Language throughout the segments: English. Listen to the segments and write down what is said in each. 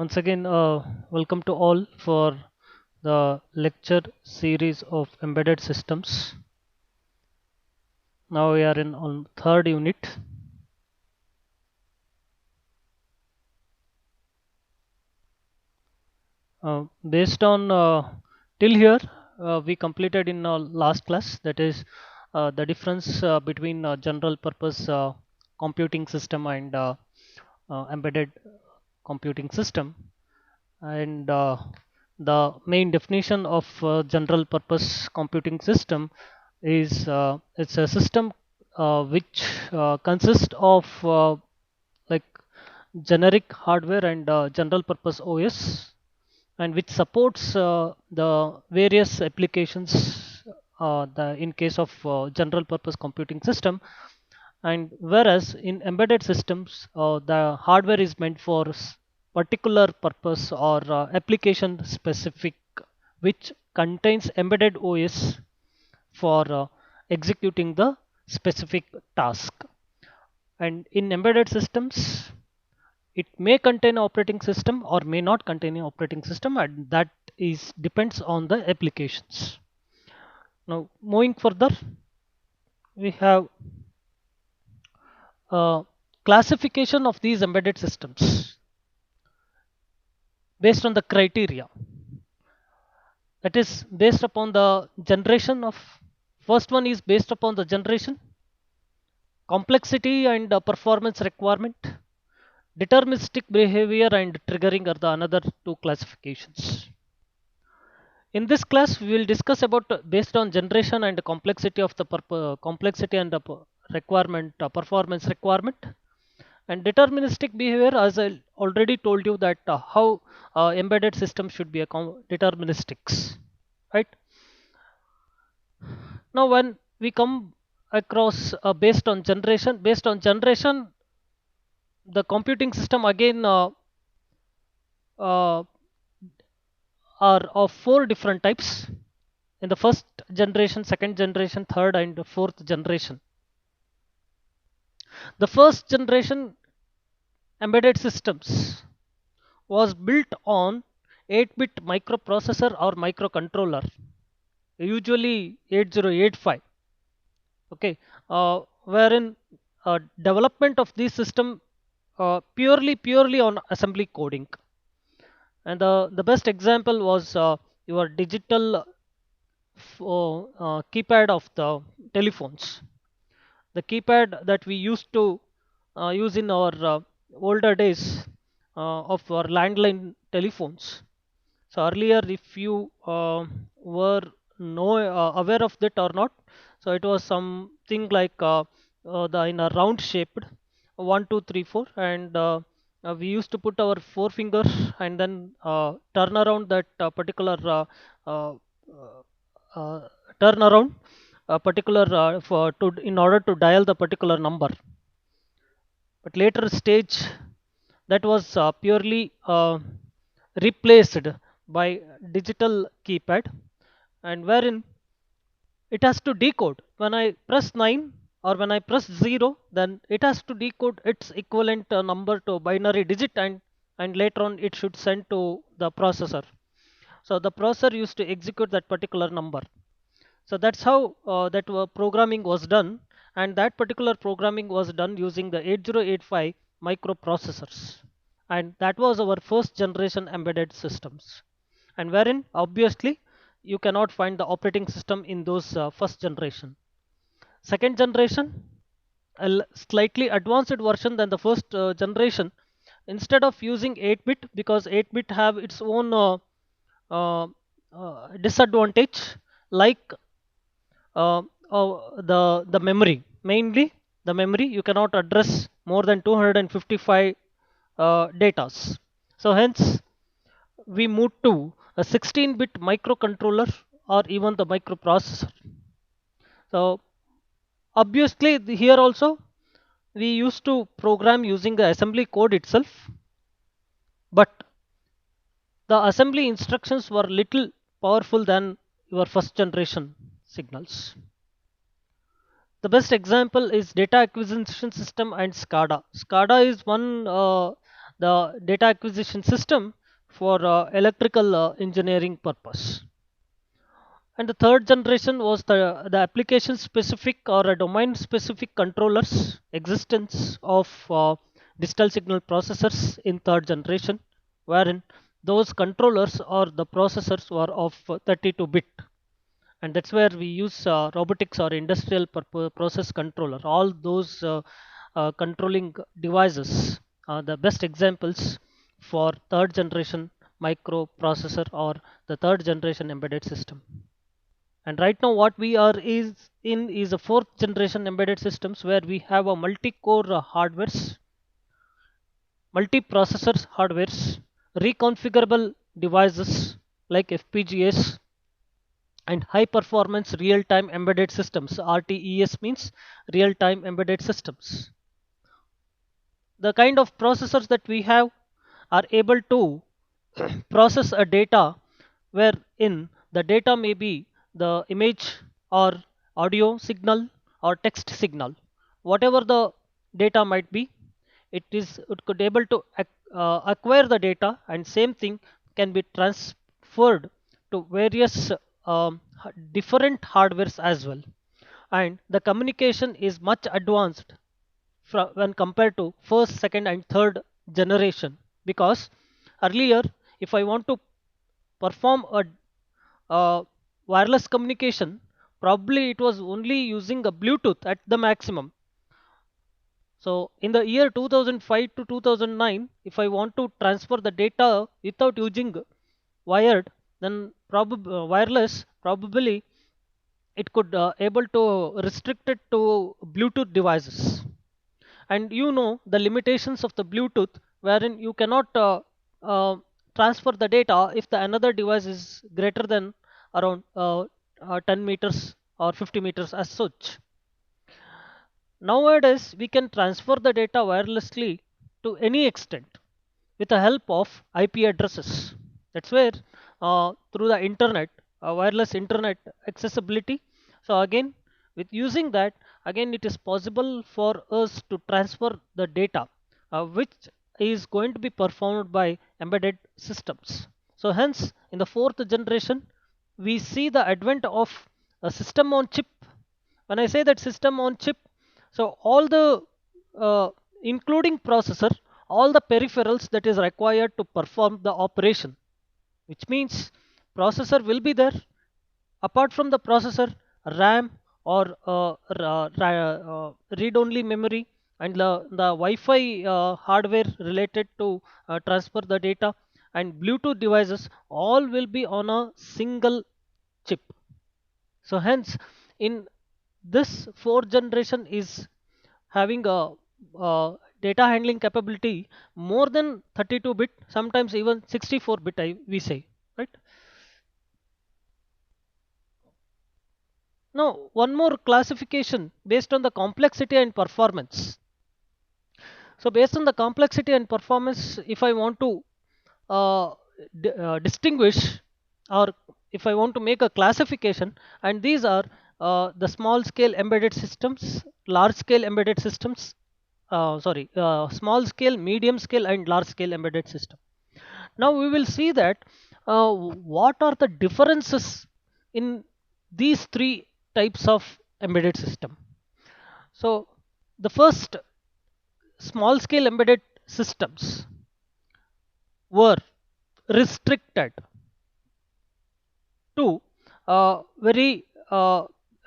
Once again, welcome to all for the lecture series of embedded systems. Now we are in on third unit. Based on till here, we completed in our last class. That is the difference between general purpose computing system and embedded computing system. And the main definition of general purpose computing system is it's a system which consists of like generic hardware and general purpose OS, and which supports the various applications in case of general purpose computing system. And whereas in embedded systems the hardware is meant for particular purpose or application specific, which contains embedded OS for executing the specific task. And in embedded systems, it may contain operating system or may not contain an operating system, and that is depends on the applications. Now moving further, we have classification of these embedded systems based on the criteria, that is based upon the generation of. First one is based upon the generation, complexity and performance requirement, deterministic behavior and triggering are the another two classifications. In this class we will discuss about based on generation and complexity of the complexity and requirement performance requirement. And deterministic behavior, as I already told you that how embedded system should be a deterministics, right? Now when we come across based on generation, the computing system again uh, are of four different types. In the first generation, second generation, third and fourth generation. The first generation embedded systems was built on 8-bit microprocessor or microcontroller, usually 8085. Okay, wherein development of this system purely on assembly coding. And the best example was your digital keypad of the telephones. The keypad that we used to use in our older days of our landline telephones. So earlier, if you were aware of that or not, so it was something like the in a round shaped 1 2 3 4, and we used to put our forefinger and then turn around that particular uh, uh, turn around a particular for to in order to dial the particular number. But later stage, that was purely replaced by digital keypad, and wherein it has to decode when I press 9 or when I press 0, then it has to decode its equivalent number to binary digit, and later on it should send to the processor. So the processor used to execute that particular number. So that's how that programming was done, and that particular programming was done using the 8085 microprocessors, and that was our first generation embedded systems. And wherein obviously you cannot find the operating system in those first generation. Second generation, slightly advanced version than the first generation. Instead of using 8-bit, because 8-bit have its own disadvantage, like uh, the memory, mainly the memory you cannot address more than 255 datas. So hence we move to a 16-bit microcontroller or even the microprocessor. So obviously here also we used to program using the assembly code itself, but the assembly instructions were little powerful than your first generation signals. The best example is data acquisition system and SCADA. SCADA is one the data acquisition system for electrical engineering purpose. And the third generation was the application specific or a domain specific controllers, existence of digital signal processors in third generation, wherein those controllers or the processors were of 32-bit. And that's where we use robotics or industrial process controller. All those controlling devices are the best examples for third generation microprocessor or the third generation embedded system. And right now what we are is in is a fourth generation embedded systems where we have a multi-core hardwares, multi-processors hardwares, reconfigurable devices like FPGAs, and high performance real time embedded systems. RTES means real time embedded systems. The kind of processors that we have are able to process a data wherein the data may be the image or audio signal or text signal, whatever the data might be. It could able to acquire the data, and same thing can be transferred to various different hardwares as well. And the communication is much advanced when compared to first, second, and third generation, because earlier if I want to perform a wireless communication, probably it was only using a Bluetooth at the maximum. So in the year 2005 to 2009, if I want to transfer the data without using wired, then wireless, probably it could able to restrict it to Bluetooth devices. And you know the limitations of the Bluetooth, wherein you cannot uh, transfer the data if the another device is greater than around 10 meters or 50 meters as such. Nowadays, we can transfer the data wirelessly to any extent with the help of IP addresses. That's where through the internet, wireless internet accessibility. So again, with using that, again it is possible for us to transfer the data, which is going to be performed by embedded systems. So hence, in the fourth generation, we see the advent of a system on chip. When I say that system on chip, so all the uh, including processor, all the peripherals that is required to perform the operation, which means processor will be there. Apart from the processor, RAM or read only memory, and the Wi-Fi hardware related to transfer the data, and Bluetooth devices, all will be on a single chip. So hence, in this fourth generation is having a data handling capability more than 32-bit, sometimes even 64-bit, we say, right? Now, one more classification based on the complexity and performance. So, based on the complexity and performance, if I want to uh, distinguish, or if I want to make a classification, and these are the small scale embedded systems, large scale embedded systems, small scale, medium scale, and large scale embedded system. Now we will see that what are the differences in these three types of embedded system. So the first, small scale embedded systems were restricted to very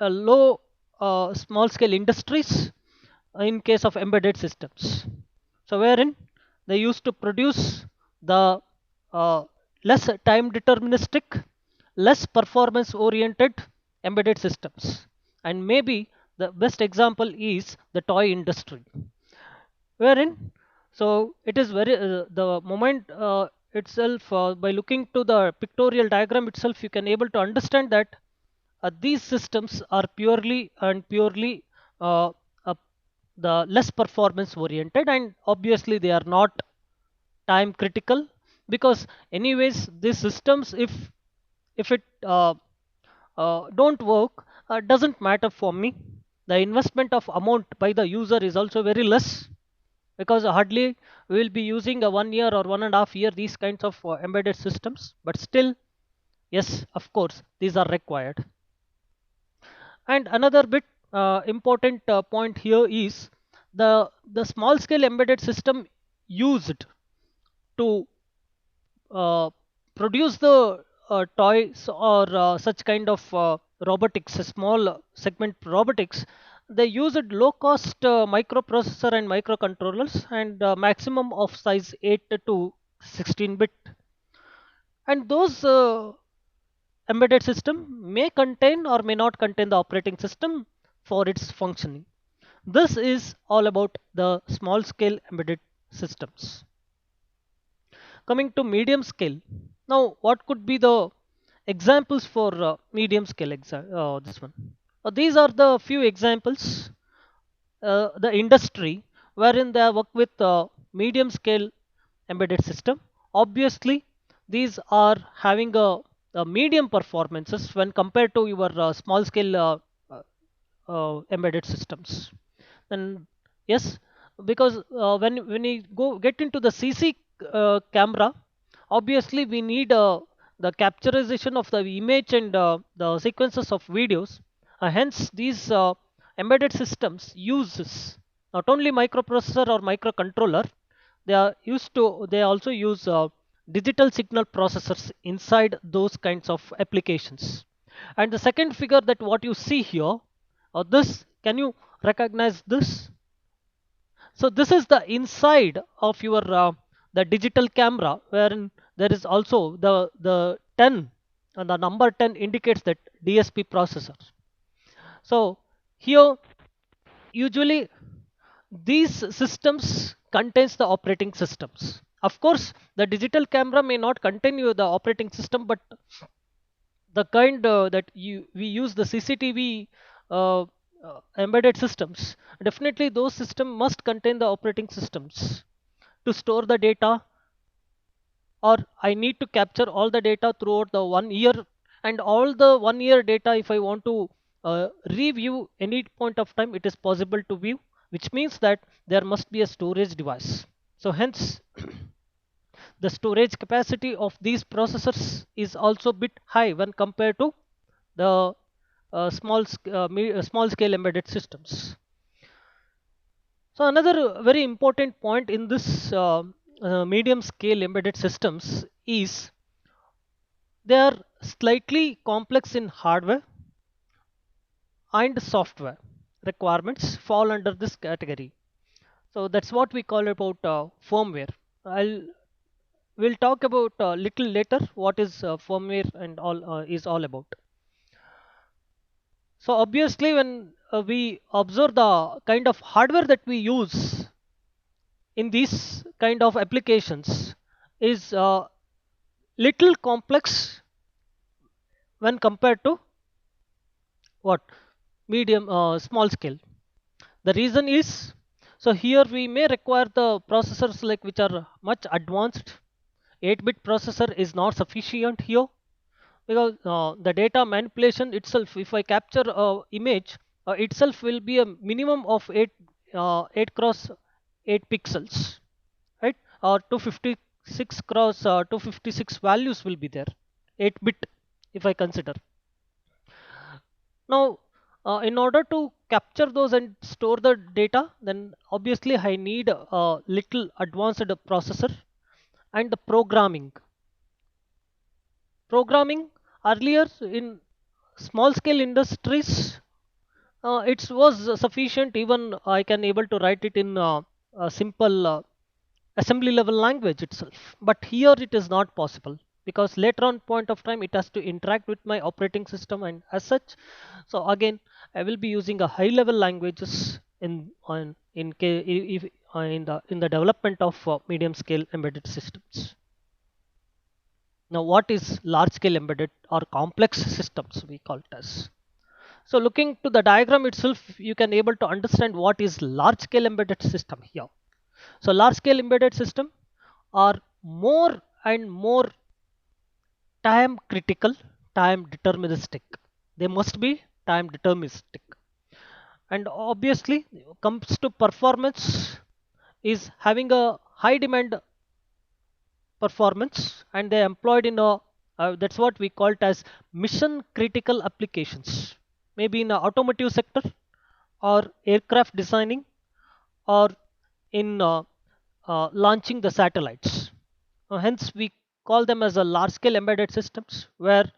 low small scale industries in case of embedded systems. So wherein they used to produce the uh, less time deterministic, less performance oriented embedded systems. And maybe the best example is the toy industry, wherein so it is very the moment itself, by looking to the pictorial diagram itself, you can able to understand that these systems are purely uh, uh, the less performance oriented, and obviously they are not time critical, because anyways these systems, if it don't work, doesn't matter for me. The investment of amount by the user is also very less, because hardly we will be using a 1 year or 1.5 year these kinds of embedded systems, but still, yes, of course, these are required. And another bit important point here is the small scale embedded system used to uh, produce the toys or such kind of robotics, small segment robotics. They used low cost microprocessor and microcontrollers, and maximum of size 8 to 16 bit. And those embedded system may contain or may not contain the operating system for its functioning. This is all about the small scale embedded systems. Coming to medium scale. Now, what could be the examples for medium scale? This one. These are the few examples. The industry wherein they work with medium scale embedded system. Obviously, these are having a medium performances when compared to your small scale embedded systems. And yes, because when we go get into the CC camera, obviously we need the capturization of the image and the sequences of videos. Hence, these embedded systems uses not only microprocessor or microcontroller, they also use digital signal processors inside those kinds of applications. And the second figure that what you see here, this, can you recognize this? So this is the inside of your the digital camera, wherein there is also the 10, and the number 10 indicates that DSP processor. So here, usually these systems contains the operating systems. Of course, the digital camera may not contain you the operating system, but the kind that we use the CCTV embedded systems, definitely those systems must contain the operating systems to store the data, or I need to capture all the data throughout the 1 year, and all the 1 year data, if I want to review any point of time, it is possible to view, which means that there must be a storage device. So hence, the storage capacity of these processors is also bit high when compared to the small scale embedded systems. So another very important point in this medium scale embedded systems is they are slightly complex in hardware and software requirements fall under this category. So that's what we call about firmware. I'll We'll talk about little later what is firmware and all is all about. So obviously, when we observe the kind of hardware that we use in these kind of applications is little complex when compared to what medium small scale. The reason is, so here we may require the processors like which are much advanced. 8-bit processor is not sufficient here, because the data manipulation itself, if I capture a image, itself will be a minimum of 8 cross 8 pixels, right? Or 256 cross 256 values will be there, 8 bit, if I consider. Now, in order to capture those and store the data, then obviously I need a little advanced processor. And the programming earlier in small scale industries, it was sufficient, even I can able to write it in a simple assembly level language itself, but here it is not possible, because later on point of time it has to interact with my operating system, and as such, so again I will be using a high level languages in on in ca- if, in the development of medium scale embedded systems. Now, what is large scale embedded or complex systems, we call it as? So looking to the diagram itself, you can able to understand what is large scale embedded system here. So large scale embedded system are more and more time critical, time deterministic. They must be time deterministic. And obviously, comes to performance, is having a high demand performance, and they employed in a that's what we call it as mission critical applications, maybe in the automotive sector or aircraft designing or in launching the satellites. Hence, we call them as a large scale embedded systems where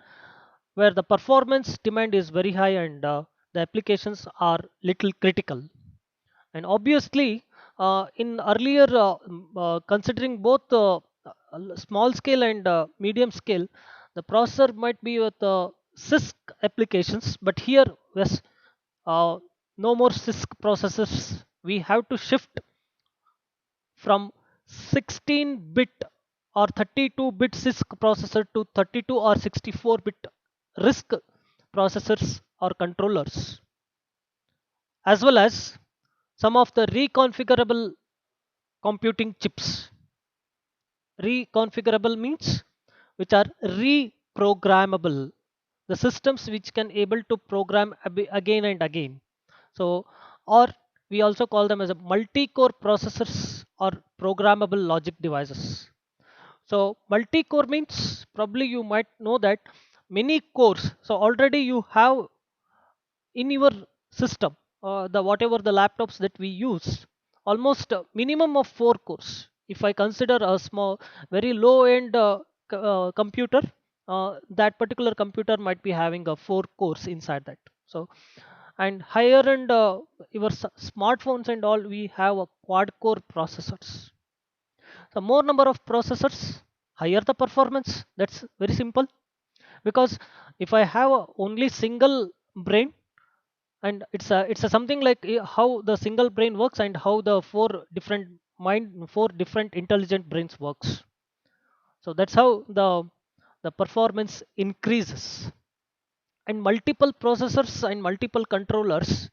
the performance demand is very high and the applications are little critical. And obviously, in earlier considering both small scale and medium scale, the processor might be with CISC applications, but here yes, uh, no more CISC processors. We have to shift from 16-bit or 32-bit CISC processor to 32 or 64-bit RISC processors or controllers, as well as some of the reconfigurable computing chips. Reconfigurable means which are reprogrammable, the systems which can able to program again and again. So, or we also call them as a multi-core processors or programmable logic devices. So multi-core means probably you might know that many cores. So already you have in your system, the whatever the laptops that we use, almost a minimum of 4 cores. If I consider a small very low end computer, that particular computer might be having a 4 cores inside that. So and higher end your smartphones and all, we have a quad core processors. So more number of processors, higher the performance. That's very simple, because if I have only single brain, and it's a something like how the single brain works and how the four different intelligent brains works. So that's how the performance increases. And multiple processors and multiple controllers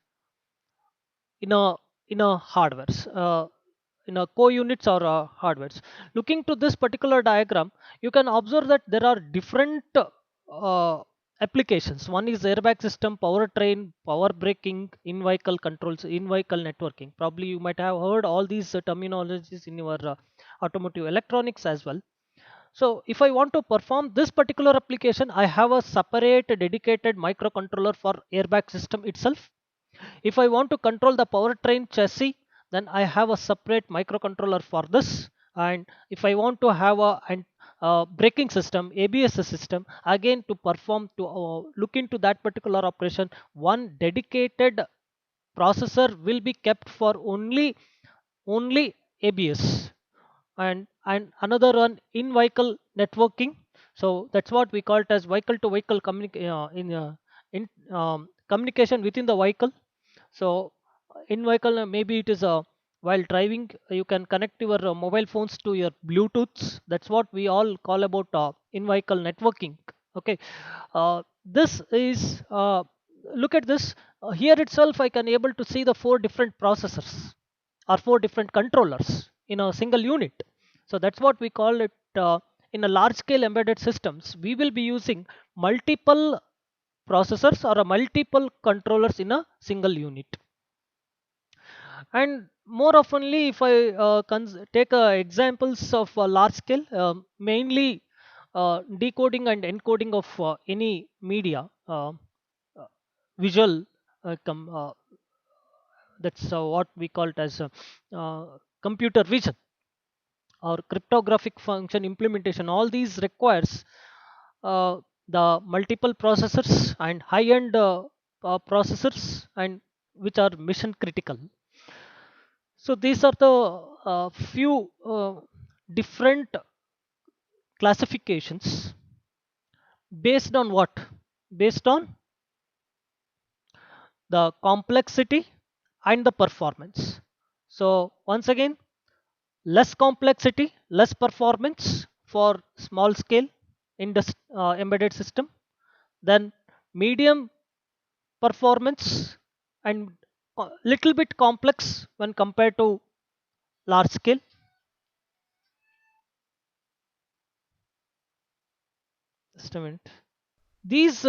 in a hardwares, in a co-units or hardwares. Looking to this particular diagram, you can observe that there are different applications. One is airbag system, powertrain, power braking, in-vehicle controls, in-vehicle networking. Probably you might have heard all these terminologies in your automotive electronics as well. So if I want to perform this particular application, I have a separate dedicated microcontroller for airbag system itself. If I want to control the powertrain chassis, then I have a separate microcontroller for this. And if I want to have a braking system, ABS system, again to perform to look into that particular operation, one dedicated processor will be kept for only ABS, and another one in vehicle networking. So that's what we call it as vehicle to vehicle in communication within the vehicle. So in vehicle, maybe it is while driving, you can connect your mobile phones to your Bluetooths. That's what we all call about in vehicle networking. Okay, this is look at this. Here itself, I can able to see the 4 different processors or 4 different controllers in a single unit. So that's what we call it. In a large scale embedded systems, we will be using multiple processors or a multiple controllers in a single unit. And more oftenly, if I take examples of large scale, mainly decoding and encoding of any media, uh, visual, that's what we call it as computer vision or cryptographic function implementation. All these requires uh, the multiple processors and high end processors, and which are mission critical. So these are the few different classifications based on what? Based on the complexity and the performance. So once again, less complexity, less performance for small scale embedded system, then medium performance and little bit complex when compared to large scale. Just a minute. These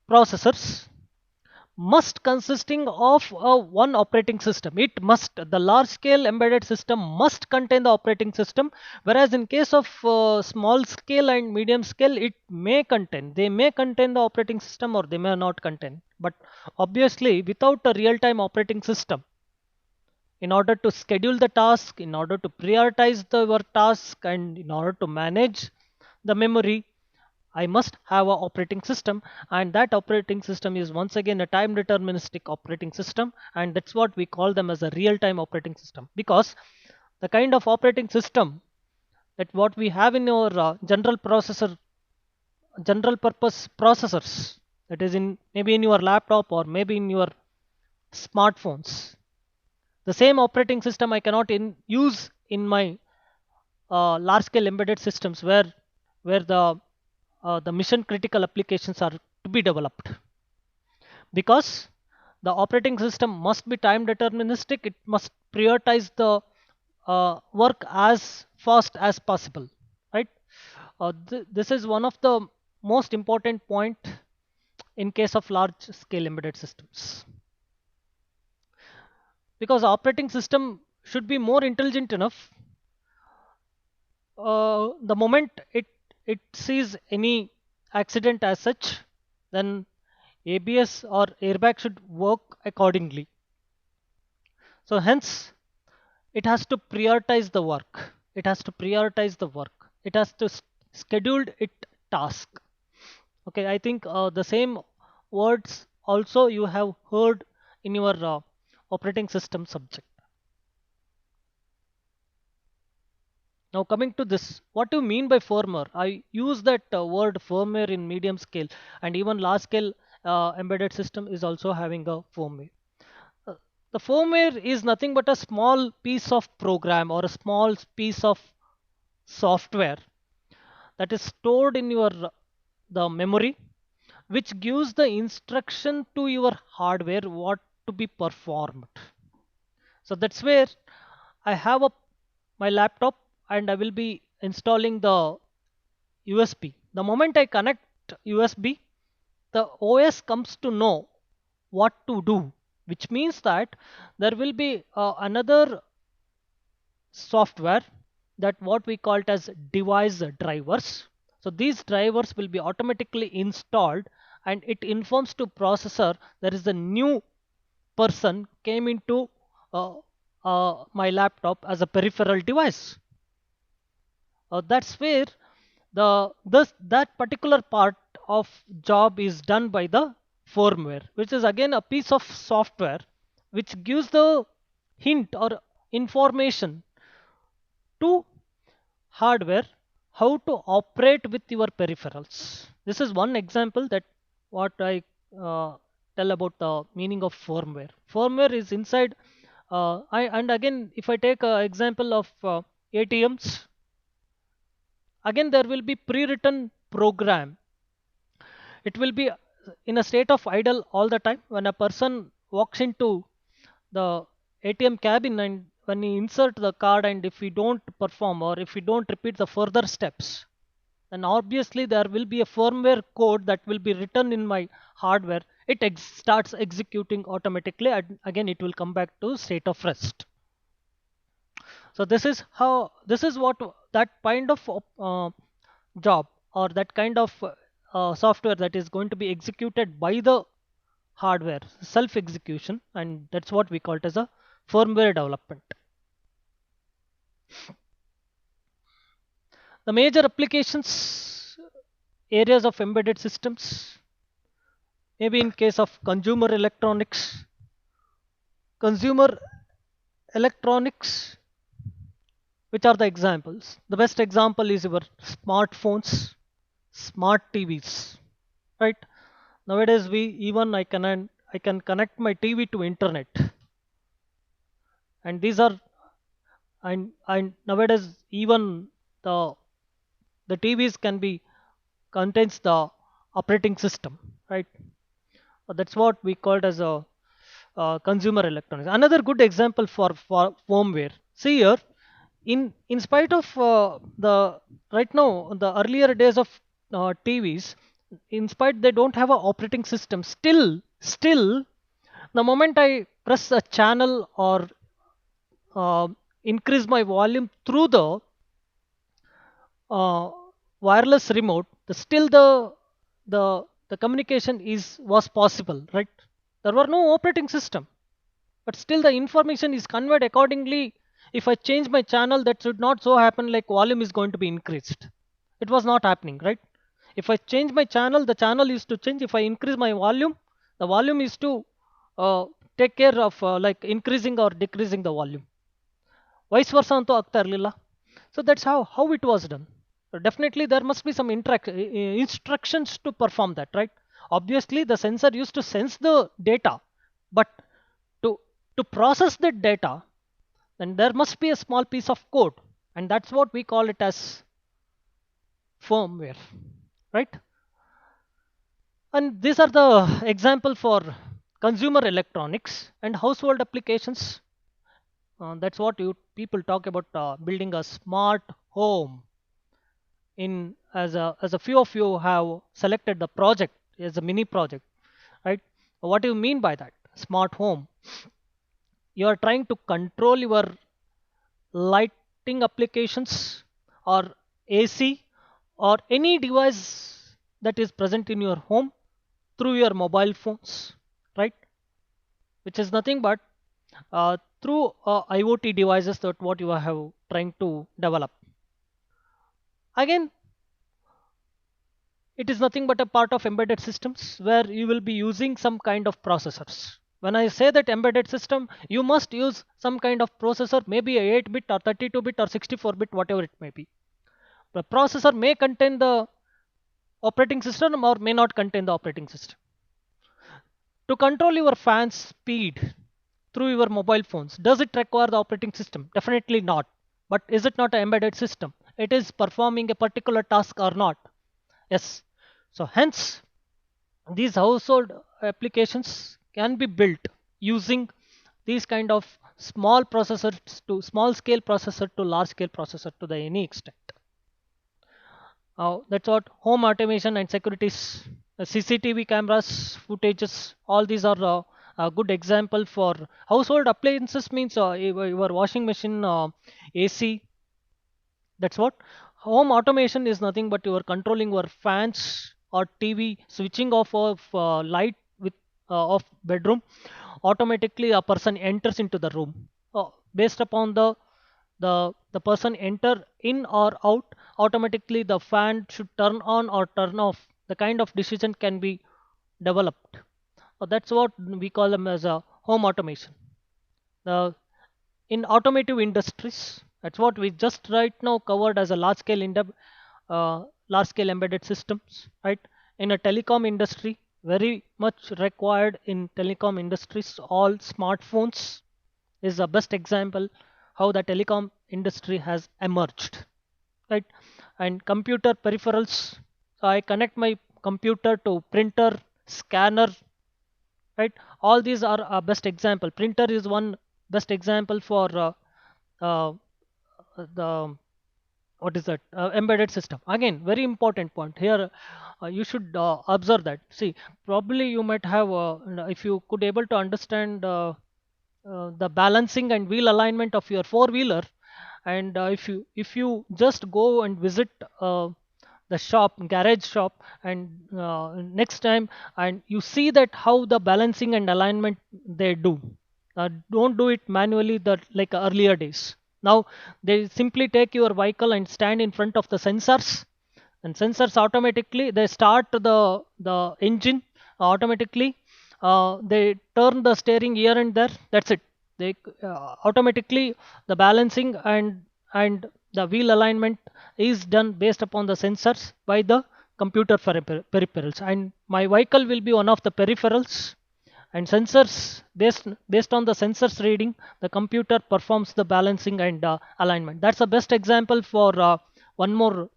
processors must consisting of one operating system. It must, the large scale embedded system must contain the operating system, whereas in case of small scale and medium scale, it may contain, they may contain the operating system or they may not contain. But obviously without a real time operating system, in order to schedule the task, in order to prioritize the your task, and in order to manage the memory, I must have a operating system, and that operating system is once again a time deterministic operating system, and that's what we call them as a real time operating system. Because the kind of operating system that what we have in our general purpose processors, that is in maybe in your laptop or maybe in your smartphones, the same operating system I cannot use in my large scale embedded systems, where the mission critical applications are to be developed, because the operating system must be time deterministic. It must prioritize the work as fast as possible, right? This is one of the most important point in case of large scale embedded systems, because operating system should be more intelligent enough. The moment it sees any accident as such, then ABS or airbag should work accordingly. So hence it has to prioritize the work. It has to prioritize the work. It has to schedule it task. Okay, I think the same words also you have heard in your operating system subject. Now coming to this, what do you mean by firmware? I use that word firmware in medium scale, and even large scale embedded system is also having a firmware. Uh, the firmware is nothing but a small piece of program or a small piece of software that is stored in your the memory, which gives the instruction to your hardware what to be performed. So that's where I have a my laptop, and I will be installing the USB. The moment I connect USB, the OS comes to know what to do, which means that there will be another software, that what we call it as device drivers. So these drivers will be automatically installed, and it informs to processor there is a new person came into uh, my laptop as a peripheral device. That's where that particular part of job is done by the firmware, which is again a piece of software which gives the hint or information to hardware how to operate with your peripherals. This is one example that what I tell about the meaning of firmware. Firmware is inside. And again, if I take an example of ATMs, again there will be pre-written program. It will be in a state of idle all the time. When a person walks into the ATM cabin, and when he insert the card, and if we don't perform or if we don't repeat the further steps, then obviously there will be a firmware code that will be written in my hardware. It starts executing automatically, and again it will come back to state of rest. So this is what that kind of job, or that kind of software that is going to be executed by the hardware, self execution, and that's what we call it as a firmware development. The major applications areas of embedded systems, maybe in case of consumer electronics, which are the examples? The best example is your smartphones, smart TVs, right? Nowadays we even I can connect my TV to internet, and these are, and nowadays even the the TVs can be contains the operating system, right? That's what we called as a consumer electronics. Another good example for firmware. See here, in spite of the right now the earlier days of TVs, in spite they don't have a operating system. Still The moment I press a channel or uh, increase my volume through the uh, wireless remote, still the communication is was possible, right? There were no operating system, but still the information is conveyed accordingly. If I change my channel, that should not so happen like volume is going to be increased. It was not happening, right? If I change my channel, the channel is to change. If I increase my volume, the volume is to take care of like increasing or decreasing the volume. Vice versa ಅಂತೂ ಆಗ್ತಾ ಇರಲಿಲ್ಲ. So that's how it was done. Definitely there must be some instructions to perform that, right? Obviously the sensor used to sense the data, but to to process that data, then there must be a small piece of code, and that's what we call it as firmware, right? And these are the example for consumer electronics and household applications. That's what you people talk about, building a smart home. In as a few of you have selected the project as a mini project, right? What do you mean by that? Smart home. You are trying to control your lighting applications or AC or any device that is present in your home through your mobile phones, right? Which is nothing but through IoT devices that what you have trying to develop. Again, it is nothing but a part of embedded systems where you will be using some kind of processors. When I say that embedded system, you must use some kind of processor, maybe a 8-bit or 32-bit or 64-bit, whatever it may be. The processor may contain the operating system or may not contain the operating system. To control your fan speed through your mobile phones, does it require the operating system? Definitely not. But is it not an embedded system? It is performing a particular task or not? Yes. So hence, these household applications can be built using these kind of small processors to small scale processor to large scale processor to the any extent. That's what home automation and securities, CCTV cameras, footages, all these are a good example for household appliances. Means your washing machine, AC. That's what home automation is. Nothing but you are controlling your fans or TV, switching off of light with of bedroom. Automatically, a person enters into the room based upon the person enter in or out. Automatically the fan should turn on or turn off. The kind of decision can be developed. That's what we call them as a home automation. The in automotive industries, that's what we just right now covered as a large scale embedded systems, right? In a telecom industry, very much required in telecom industries, all smartphones is the best example how the telecom industry has emerged, right? And computer peripherals, so I connect my computer to printer, scanner, right? All these are a best example. Printer is one best example for uh, the what is that, embedded system. Again, very important point here. You should observe that. See, probably you might have if you could able to understand the balancing and wheel alignment of your four wheeler, and if you just go and visit the shop, garage shop, and next time, and you see that how the balancing and alignment they do. Don't do it manually that like earlier days. Now they simply take your vehicle and stand in front of the sensors, and sensors automatically they start the engine automatically. They turn the steering here and there. That's it. They automatically the balancing and the wheel alignment is done based upon the sensors by the computer peripherals, and my vehicle will be one of the peripherals, and sensors based on the sensors reading, the computer performs the balancing and alignment. That's the best example for one more.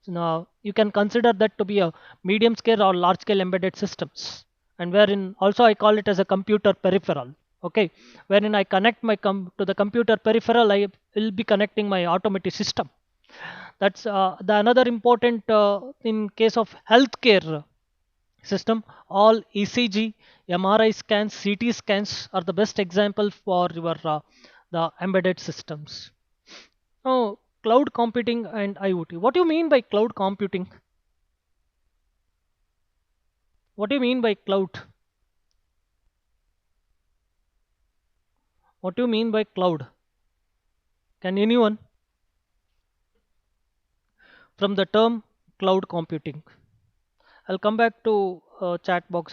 You can consider that to be a medium scale or large scale embedded systems, and wherein also I call it as a computer peripheral. Okay, wherein I connect my to the computer peripheral, I will be connecting my automotive system. That's the another important in case of healthcare system. All ECG, MRI scans, CT scans are the best example for your the embedded systems. Oh, cloud computing and IoT. What do you mean by cloud computing? What do you mean by cloud? What do you mean by cloud? Can anyone? From the term cloud computing. I'll come back to chat box